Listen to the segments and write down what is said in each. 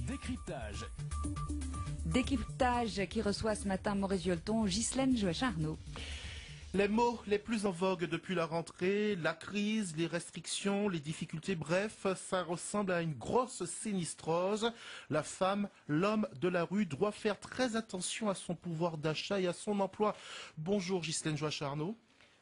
Décryptage. Décryptage qui reçoit ce matin Maurice Violeton, Ghislaine Joachim-Arnaud. Les mots les plus en vogue depuis la rentrée, la crise, les restrictions, les difficultés, bref, ça ressemble à une grosse sinistrose. La femme, l'homme de la rue doit faire très attention à son pouvoir d'achat et à son emploi. Bonjour Ghislaine Joachim-Arnaud.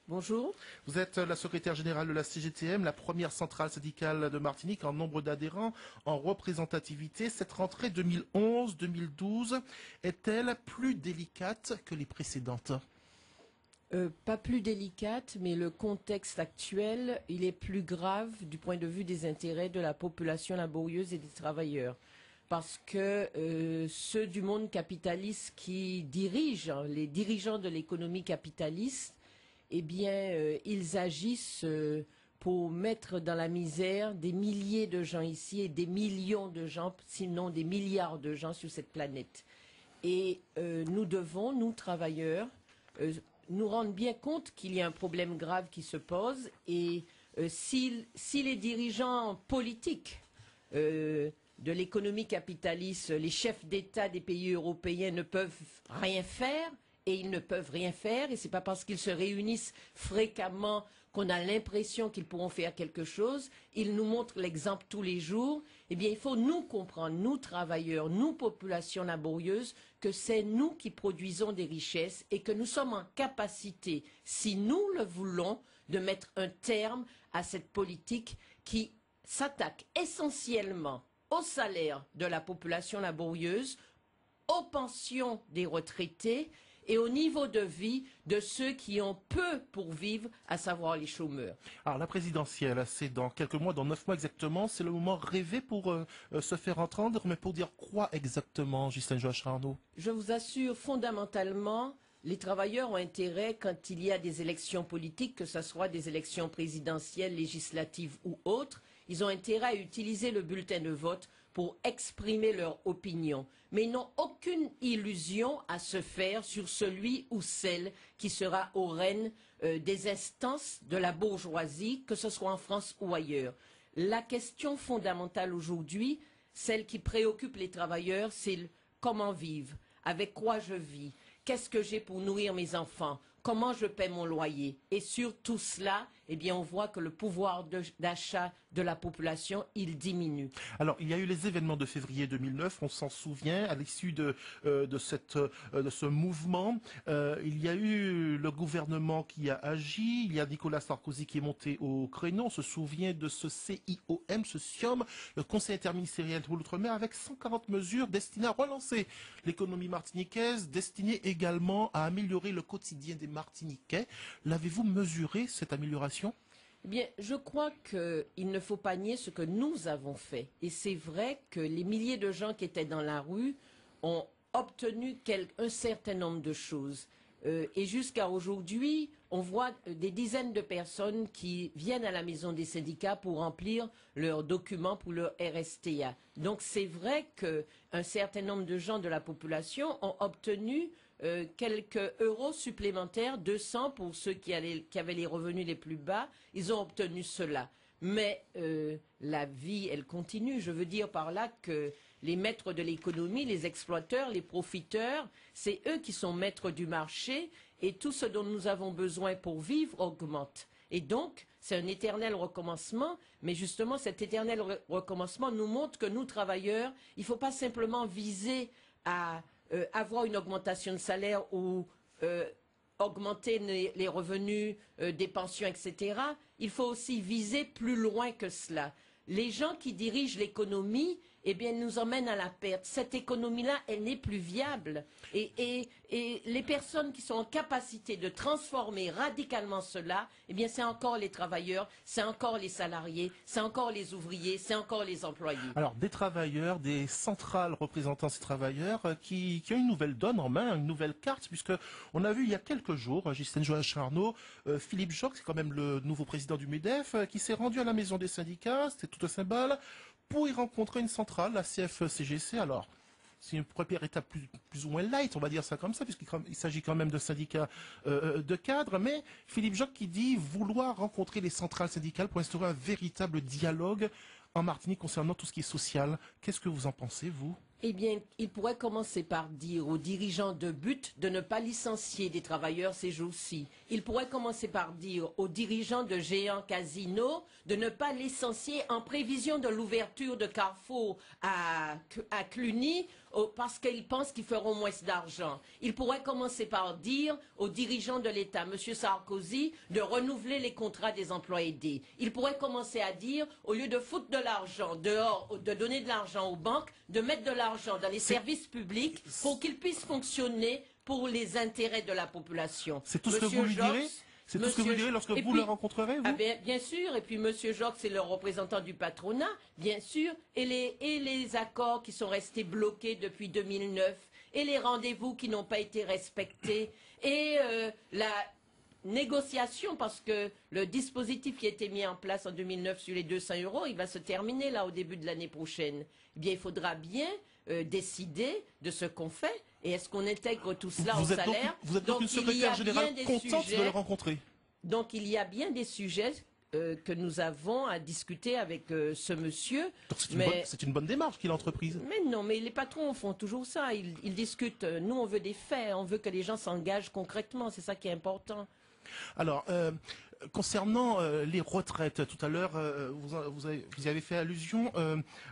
Bonjour. Vous êtes la secrétaire générale de la CGTM, la première centrale syndicale de Martinique en nombre d'adhérents, en représentativité. Cette rentrée 2011-2012 est-elle plus délicate que les précédentes ? Pas plus délicate, mais le contexte actuel, il est plus grave du point de vue des intérêts de la population laborieuse et des travailleurs. Parce que ceux du monde capitaliste qui dirigent, les dirigeants de l'économie capitaliste, eh bien, ils agissent pour mettre dans la misère des milliers de gens ici et des millions de gens, sinon des milliards de gens sur cette planète. Et nous devons, nous travailleurs, nous rendre bien compte qu'il y a un problème grave qui se pose et si les dirigeants politiques de l'économie capitaliste, les chefs d'État des pays européens ne peuvent rien faire, et ils ne peuvent rien faire, et c'est pas parce qu'ils se réunissent fréquemment qu'on a l'impression qu'ils pourront faire quelque chose. Ils nous montrent l'exemple tous les jours. Eh bien, il faut nous comprendre, nous travailleurs, nous populations laborieuses, que c'est nous qui produisons des richesses et que nous sommes en capacité, si nous le voulons, de mettre un terme à cette politique qui s'attaque essentiellement au salaire de la population laborieuse, aux pensions des retraités et au niveau de vie de ceux qui ont peu pour vivre, à savoir les chômeurs. Alors la présidentielle, c'est dans quelques mois, dans 9 mois exactement, c'est le moment rêvé pour se faire entendre, mais pour dire quoi exactement, Ghislaine Joachim-Arnaud ? Je vous assure, fondamentalement, les travailleurs ont intérêt, quand il y a des élections politiques, que ce soit des élections présidentielles, législatives ou autres, ils ont intérêt à utiliser le bulletin de vote pour exprimer leur opinion. Mais ils n'ont aucune illusion à se faire sur celui ou celle qui sera au règne des instances de la bourgeoisie, que ce soit en France ou ailleurs. La question fondamentale aujourd'hui, celle qui préoccupe les travailleurs, c'est comment vivre, avec quoi je vis, qu'est-ce que j'ai pour nourrir mes enfants, comment je paie mon loyer. Et sur tout cela, eh bien, on voit que le pouvoir d'achat de la population, il diminue. Alors, il y a eu les événements de février 2009, on s'en souvient, à l'issue de ce mouvement, il y a eu le gouvernement qui a agi, il y a Nicolas Sarkozy qui est monté au créneau, on se souvient de ce CIOM, ce SIOM, le Conseil interministériel pour l'Outre-mer, avec 140 mesures destinées à relancer l'économie martiniquaise, destinées également à améliorer le quotidien des Martiniquais. L'avez-vous mesuré, cette amélioration ? Eh bien, je crois qu'il ne faut pas nier ce que nous avons fait. Et c'est vrai que les milliers de gens qui étaient dans la rue ont obtenu un certain nombre de choses. Et jusqu'à aujourd'hui, on voit des dizaines de personnes qui viennent à la maison des syndicats pour remplir leurs documents pour leur RSTA. Donc c'est vrai qu'un certain nombre de gens de la population ont obtenu quelques euros supplémentaires, 200 pour ceux qui avaient les revenus les plus bas, ils ont obtenu cela. Mais la vie, elle continue. Je veux dire par là que les maîtres de l'économie, les exploiteurs, les profiteurs, c'est eux qui sont maîtres du marché et tout ce dont nous avons besoin pour vivre augmente. Et donc, c'est un éternel recommencement, mais justement, cet éternel recommencement nous montre que nous, travailleurs, il ne faut pas simplement viser à avoir une augmentation de salaire ou augmenter les revenus des pensions, etc. Il faut aussi viser plus loin que cela. Les gens qui dirigent l'économie, eh bien, nous emmènent à la perte. Cette économie-là, elle n'est plus viable. Et les personnes qui sont en capacité de transformer radicalement cela, eh bien, c'est encore les travailleurs, c'est encore les salariés, c'est encore les ouvriers, c'est encore les employés. Alors, des travailleurs, des centrales représentant ces travailleurs qui ont une nouvelle donne en main, une nouvelle carte, puisque on a vu il y a quelques jours, Ghislaine Joachim-Arnaud, Philippe Joxe, c'est quand même le nouveau président du MEDEF, qui s'est rendu à la maison des syndicats, c'était tout un symbole, pour y rencontrer une centrale, la CFCGC. Alors, c'est une première étape plus ou moins light, on va dire ça comme ça, puisqu'il s'agit quand même de syndicats de cadres, mais Philippe Joxe qui dit vouloir rencontrer les centrales syndicales pour instaurer un véritable dialogue. en Martinique concernant tout ce qui est social. Qu'est-ce que vous en pensez, vous? Eh bien, il pourrait commencer par dire aux dirigeants de but de ne pas licencier des travailleurs ces jours-ci. Il pourrait commencer par dire aux dirigeants de géants casinos de ne pas licencier en prévision de l'ouverture de Carrefour à Cluny parce qu'ils pensent qu'ils feront moins d'argent. Il pourrait commencer par dire aux dirigeants de l'État, M. Sarkozy, de renouveler les contrats des emplois aidés. Il pourrait commencer à dire, au lieu de foutre de l'argent dehors, de donner de l'argent aux banques, de mettre de l'argent dans les services publics pour qu'ils puissent fonctionner pour les intérêts de la population. C'est tout ce que vous lui direz? C'est tout ce que vous direz lorsque vous le rencontrerez, vous? Bien sûr, et puis M. Jox, c'est le représentant du patronat, bien sûr, et les accords qui sont restés bloqués depuis 2009, et les rendez-vous qui n'ont pas été respectés, et la négociation, parce que le dispositif qui a été mis en place en 2009 sur les 200 €, il va se terminer là au début de l'année prochaine. Eh bien, il faudra bien décider de ce qu'on fait. Et est-ce qu'on intègre tout cela au salaire? Vous êtes donc une secrétaire générale contente de le rencontrer? Donc il y a bien des sujets que nous avons à discuter avec ce monsieur. C'est une bonne démarche qu'il a entreprise. Mais non, mais les patrons font toujours ça. Ils discutent. Nous, on veut des faits. On veut que les gens s'engagent concrètement. C'est ça qui est important. Alors, concernant les retraites, tout à l'heure, vous y avez fait allusion,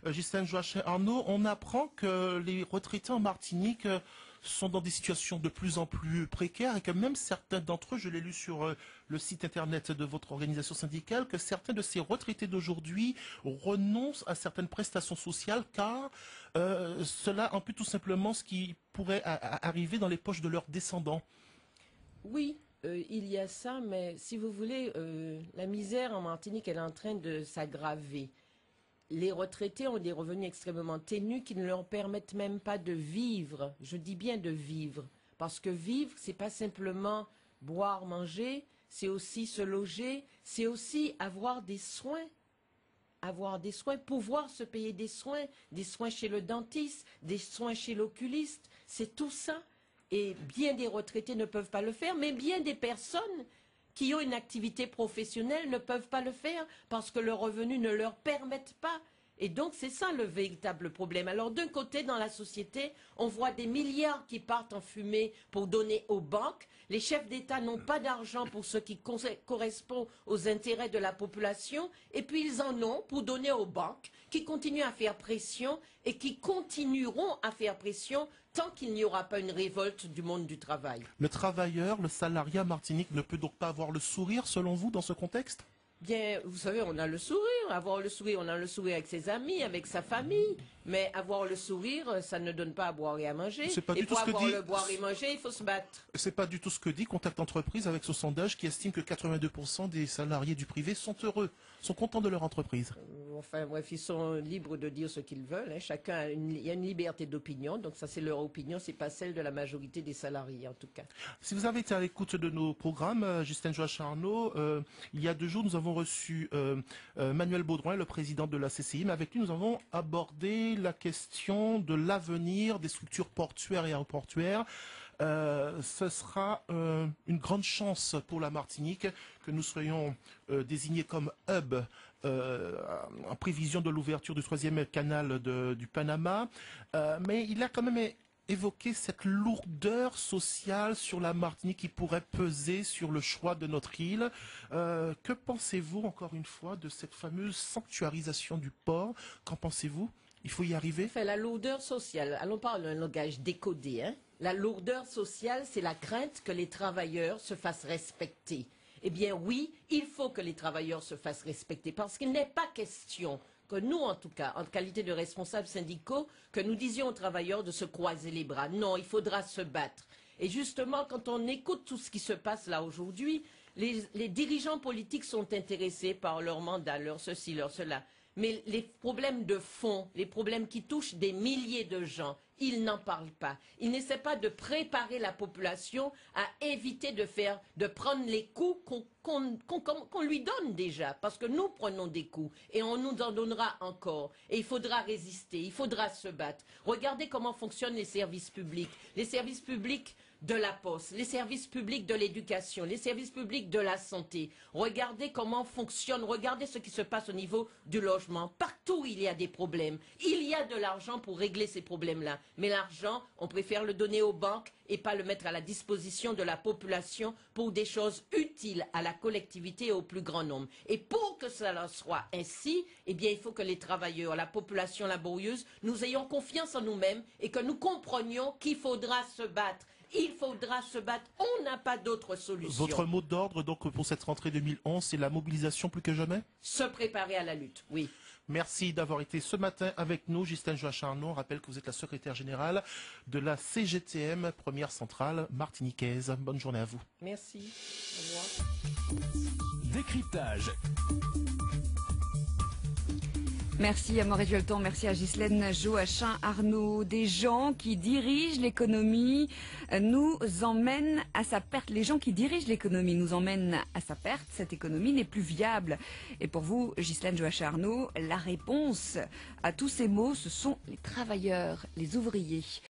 Ghislaine Joachim-Arnaud, on apprend que les retraités en Martinique sont dans des situations de plus en plus précaires et que même certains d'entre eux, je l'ai lu sur le site internet de votre organisation syndicale, que certains de ces retraités d'aujourd'hui renoncent à certaines prestations sociales car cela ampute tout simplement ce qui pourrait arriver dans les poches de leurs descendants. Oui. Il y a ça, mais si vous voulez, la misère en Martinique, elle est en train de s'aggraver. Les retraités ont des revenus extrêmement ténus qui ne leur permettent même pas de vivre. Je dis bien de vivre. Parce que vivre, c'est pas simplement boire, manger, c'est aussi se loger, c'est aussi avoir des soins. Avoir des soins, pouvoir se payer des soins chez le dentiste, des soins chez l'oculiste, c'est tout ça. Et bien des retraités ne peuvent pas le faire, mais bien des personnes qui ont une activité professionnelle ne peuvent pas le faire parce que leurs revenus ne leur permettent pas. Et donc c'est ça le véritable problème. Alors d'un côté, dans la société, on voit des milliards qui partent en fumée pour donner aux banques. Les chefs d'État n'ont pas d'argent pour ce qui correspond aux intérêts de la population. Et puis ils en ont pour donner aux banques qui continuent à faire pression et qui continueront à faire pression tant qu'il n'y aura pas une révolte du monde du travail. Le travailleur, le salarié à Martinique ne peut donc pas avoir le sourire, selon vous, dans ce contexte? Bien, vous savez, on a le sourire. Avoir le sourire, on a le sourire avec ses amis, avec sa famille. Mais avoir le sourire, ça ne donne pas à boire et à manger. Et pour avoir le boire et manger, il faut se battre. C'est pas du tout ce que dit Contact Entreprise avec ce sondage qui estime que 82% des salariés du privé sont heureux, sont contents de leur entreprise. Enfin bref, ils sont libres de dire ce qu'ils veulent. Hein. Chacun il y a une liberté d'opinion, donc ça c'est leur opinion, c'est pas celle de la majorité des salariés en tout cas. Si vous avez été à l'écoute de nos programmes, Ghislaine Joachim-Arnaud, il y a 2 jours nous avons reçu Manuel Baudouin, le président de la CCI, mais avec lui nous avons abordé la question de l'avenir des structures portuaires et aéroportuaires. Ce sera une grande chance pour la Martinique que nous soyons désignés comme hub en prévision de l'ouverture du 3e canal du Panama. Mais il a quand même évoqué cette lourdeur sociale sur la Martinique qui pourrait peser sur le choix de notre île. Que pensez-vous, encore une fois, de cette fameuse sanctuarisation du port? Qu'en pensez-vous? Il faut y arriver? Enfin, la lourdeur sociale, allons parler d'un langage décodé. Hein. La lourdeur sociale, c'est la crainte que les travailleurs se fassent respecter. Eh bien oui, il faut que les travailleurs se fassent respecter parce qu'il n'est pas question que nous, en tout cas, en qualité de responsables syndicaux, que nous disions aux travailleurs de se croiser les bras. Non, il faudra se battre. Et justement, quand on écoute tout ce qui se passe là aujourd'hui, les dirigeants politiques sont intéressés par leur mandat, leur ceci, leur cela. Mais les problèmes de fond, les problèmes qui touchent des milliers de gens, ils n'en parlent pas. Ils n'essaient pas de préparer la population à éviter de prendre les coups qu'on lui donne déjà. Parce que nous prenons des coups et on nous en donnera encore. Et il faudra résister, il faudra se battre. Regardez comment fonctionnent les services publics. Les services publics de la poste, les services publics de l'éducation, les services publics de la santé. Regardez comment fonctionne, regardez ce qui se passe au niveau du logement. Partout il y a des problèmes. Il y a de l'argent pour régler ces problèmes-là. Mais l'argent, on préfère le donner aux banques et pas le mettre à la disposition de la population pour des choses utiles à la collectivité et au plus grand nombre. Et pour que cela soit ainsi, eh bien, il faut que les travailleurs, la population laborieuse, nous ayons confiance en nous-mêmes et que nous comprenions qu'il faudra se battre. Il faudra se battre. On n'a pas d'autre solution. Votre mot d'ordre donc pour cette rentrée 2011, c'est la mobilisation plus que jamais? Se préparer à la lutte, oui. Merci d'avoir été ce matin avec nous, Ghislaine Joachim-Arnaud. On rappelle que vous êtes la secrétaire générale de la CGTM, première centrale martiniquaise. Bonne journée à vous. Merci. Au revoir. Décryptage. Merci à Maurice Violeton, merci à Ghislaine Joachim-Arnaud. Des gens qui dirigent l'économie nous emmènent à sa perte. Les gens qui dirigent l'économie nous emmènent à sa perte. Cette économie n'est plus viable. Et pour vous, Ghislaine Joachim-Arnaud, la réponse à tous ces maux, ce sont les travailleurs, les ouvriers.